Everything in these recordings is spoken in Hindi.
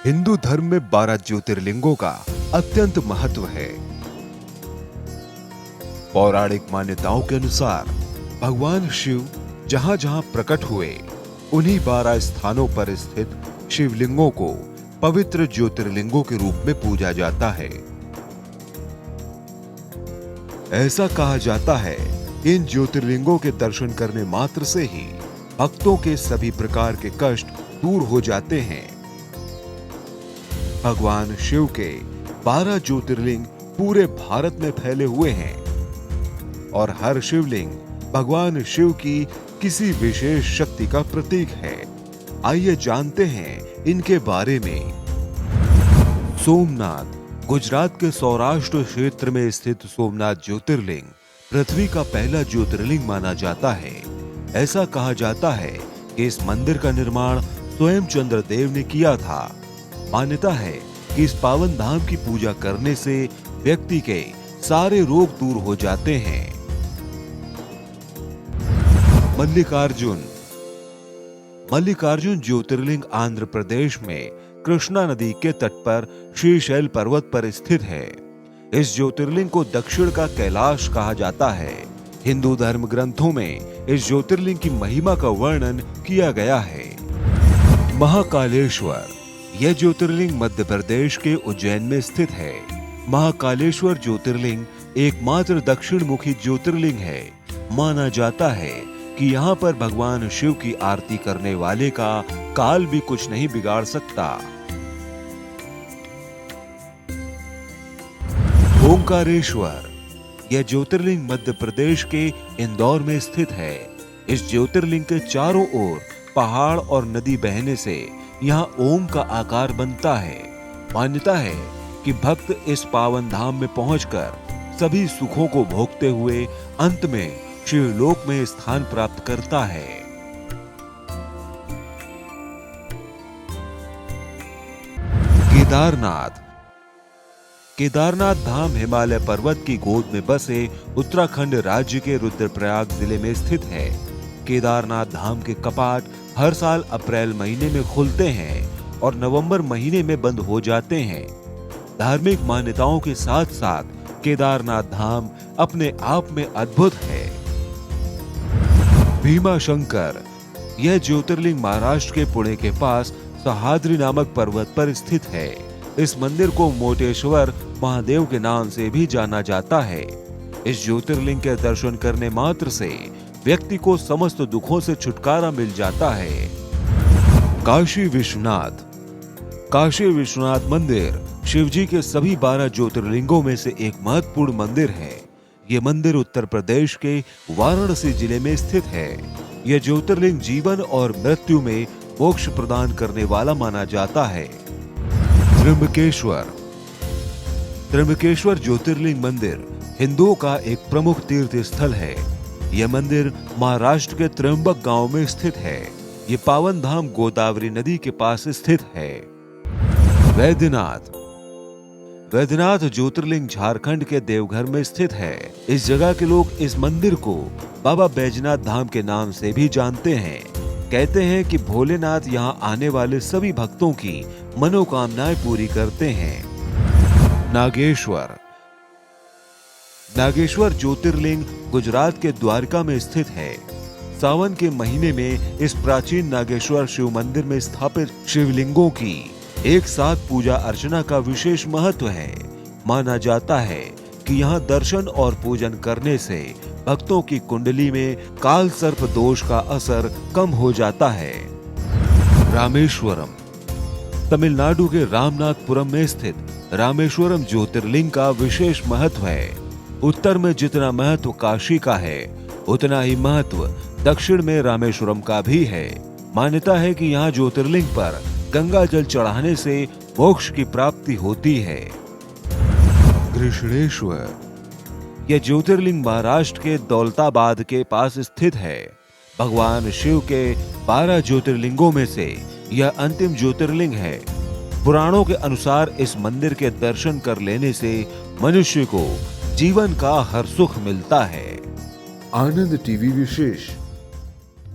हिंदू धर्म में 12 ज्योतिर्लिंगों का अत्यंत महत्व है। पौराणिक मान्यताओं के अनुसार भगवान शिव जहां जहां प्रकट हुए, उन्हीं 12 स्थानों पर स्थित शिवलिंगों को पवित्र ज्योतिर्लिंगों के रूप में पूजा जाता है। ऐसा कहा जाता है, इन ज्योतिर्लिंगों के दर्शन करने मात्र से ही भक्तों के सभी प्रकार के कष्ट दूर हो जाते हैं। भगवान शिव के 12 ज्योतिर्लिंग पूरे भारत में फैले हुए हैं और हर शिवलिंग भगवान शिव की किसी विशेष शक्ति का प्रतीक है। आइए जानते हैं इनके बारे में। सोमनाथ गुजरात के सौराष्ट्र क्षेत्र में स्थित सोमनाथ ज्योतिर्लिंग पृथ्वी का पहला ज्योतिर्लिंग माना जाता है। ऐसा कहा जाता है कि इस मंदिर का निर्माण स्वयं चंद्रदेव ने किया था। मान्यता है कि इस पावन धाम की पूजा करने से व्यक्ति के सारे रोग दूर हो जाते हैं। मल्लिकार्जुन ज्योतिर्लिंग आंध्र प्रदेश में कृष्णा नदी के तट पर श्रीशैल पर्वत पर स्थित है। इस ज्योतिर्लिंग को दक्षिण का कैलाश कहा जाता है। हिंदू धर्म ग्रंथों में इस ज्योतिर्लिंग की महिमा का वर्णन किया गया है। महाकालेश्वर यह ज्योतिर्लिंग मध्य प्रदेश के उज्जैन में स्थित है। महाकालेश्वर ज्योतिर्लिंग एकमात्र दक्षिण मुखी ज्योतिर्लिंग है। माना जाता है कि यहाँ पर भगवान शिव की आरती करने वाले का काल भी कुछ नहीं बिगाड़ सकता। ओंकारेश्वर यह ज्योतिर्लिंग मध्य प्रदेश के इंदौर में स्थित है। इस ज्योतिर्लिंग के चारों ओर पहाड़ और नदी बहने से यहाँ ओम का आकार बनता है। मान्यता है कि भक्त इस पावन धाम में पहुंचकर सभी सुखों को भोगते हुए अंत में शिवलोक में स्थान प्राप्त करता है। केदारनाथ धाम हिमालय पर्वत की गोद में बसे उत्तराखंड राज्य के रुद्रप्रयाग जिले में स्थित है। केदारनाथ धाम के कपाट हर साल अप्रैल महीने में खुलते हैं और नवंबर महीने में बंद हो जाते हैं। धार्मिक मान्यताओं के साथ साथ केदारनाथ धाम अपने आप में अद्भुत है। भीमाशंकर यह ज्योतिर्लिंग महाराष्ट्र के पुणे के पास सह्याद्री नामक पर्वत पर स्थित है। इस मंदिर को मोटेश्वर महादेव के नाम से भी जाना जाता है। इस ज्योतिर्लिंग के दर्शन करने मात्र से व्यक्ति को समस्त दुखों से छुटकारा मिल जाता है। काशी विश्वनाथ मंदिर शिवजी के सभी 12 ज्योतिर्लिंगों में से एक महत्वपूर्ण मंदिर है। यह मंदिर उत्तर प्रदेश के वाराणसी जिले में स्थित है। यह ज्योतिर्लिंग जीवन और मृत्यु में मोक्ष प्रदान करने वाला माना जाता है। त्र्यंबकेश्वर ज्योतिर्लिंग मंदिर हिंदुओं का एक प्रमुख तीर्थ स्थल है। यह मंदिर महाराष्ट्र के त्र्यंबक गांव में स्थित है। यह पावन धाम गोदावरी नदी के पास स्थित है। वैद्यनाथ ज्योतिर्लिंग झारखंड के देवघर में स्थित है। इस जगह के लोग इस मंदिर को बाबा बैजनाथ धाम के नाम से भी जानते हैं। कहते हैं कि भोलेनाथ यहाँ आने वाले सभी भक्तों की मनोकामनाएं पूरी करते हैं। नागेश्वर ज्योतिर्लिंग गुजरात के द्वारका में स्थित है। सावन के महीने में इस प्राचीन नागेश्वर शिव मंदिर में स्थापित शिवलिंगों की एक साथ पूजा अर्चना का विशेष महत्व है। माना जाता है कि यहाँ दर्शन और पूजन करने से भक्तों की कुंडली में काल सर्प दोष का असर कम हो जाता है। रामेश्वरम तमिलनाडु के रामनाथपुरम में स्थित रामेश्वरम ज्योतिर्लिंग का विशेष महत्व है। उत्तर में जितना महत्व काशी का है, उतना ही महत्व दक्षिण में रामेश्वरम का भी है। मान्यता है कि यहाँ ज्योतिर्लिंग पर गंगा जल चढ़ाने से मोक्ष की प्राप्ति होती है। कृष्णेश्वर यह ज्योतिर्लिंग महाराष्ट्र के दौलताबाद के पास स्थित है। भगवान शिव के 12 ज्योतिर्लिंगों में से यह अंतिम ज्योतिर्लिंग है। पुराणों के अनुसार इस मंदिर के दर्शन कर लेने से मनुष्य को जीवन का हर सुख मिलता है। आनंद टीवी विशेष।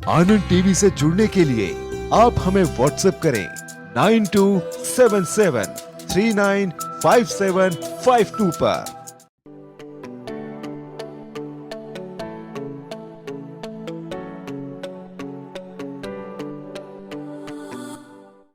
आनंद टीवी से जुड़ने के लिए आप हमें व्हाट्सएप करें 92 77395752 पर।